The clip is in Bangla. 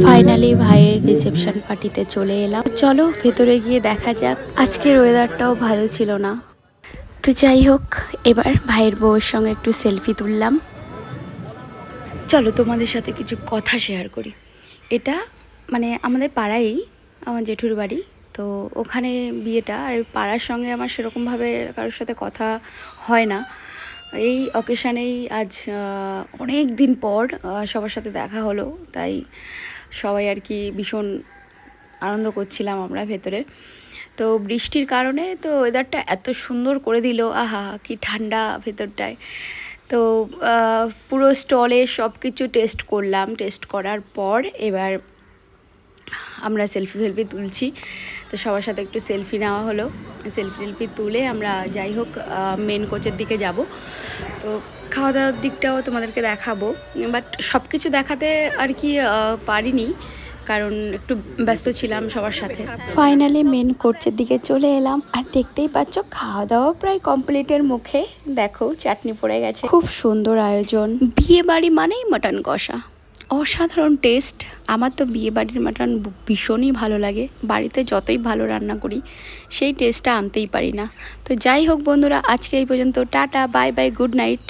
ফাইনালি ভাইয়ের রিসেপশন পার্টিতে চলে এলাম। চলো ভেতরে গিয়ে দেখা যাক। আজকের ওয়েদারটাও ভালো ছিল না, তো যাই হোক এবার ভাইয়ের বউয়ের সঙ্গে একটু সেলফি তুললাম। চলো তোমাদের সাথে কিছু কথা শেয়ার করি। এটা মানে আমাদের পাড়াই, আমার জেঠুর বাড়ি। তো ওখানে বিয়েটা, আর পাড়ার সঙ্গে আমার সেরকমভাবে কারোর সাথে কথা হয় না। এই অকেশানেই আজ অনেক দিন পর সবার সাথে দেখা হলো, তাই সবাই আর কি ভীষণ আনন্দ করছিলাম আমরা ভেতরে। তো বৃষ্টির কারণে তো ওয়েদারটা এত সুন্দর করে দিল, আহা কি ঠান্ডা ভেতরটায়। তো পুরো স্টলে সব কিছু টেস্ট করলাম। টেস্ট করার পর এবার আমরা সেলফি তুলছি। তো সবার সাথে একটু সেলফি নেওয়া হলো। সেলফি তুলে আমরা যাই হোক মেন কোচের দিকে যাব। তো খাওয়া দাওয়ার দিকটাও তোমাদেরকে দেখাবো, বাট সব কিছু দেখাতে আর কি পারিনি, কারণ একটু ব্যস্ত ছিলাম সবার সাথে। ফাইনালি মেন কোর্সের দিকে চলে এলাম, আর দেখতেই পাচ্ছ খাওয়া দাওয়া প্রায় কমপ্লিটের মুখে। দেখো চাটনি পড়ে গেছে, খুব সুন্দর আয়োজন। বিয়ে বাড়ি মানেই মাটন কষা, অসাধারণ টেস্ট। আমার তো বিয়ে বাড়ির মাটন ভীষণই ভালো লাগে। বাড়িতে যতই ভালো রান্না করি সেই টেস্টটা আনতেই পারি না। তো যাই হোক বন্ধুরা, আজকে এই পর্যন্ত। Tata, bye bye, good night.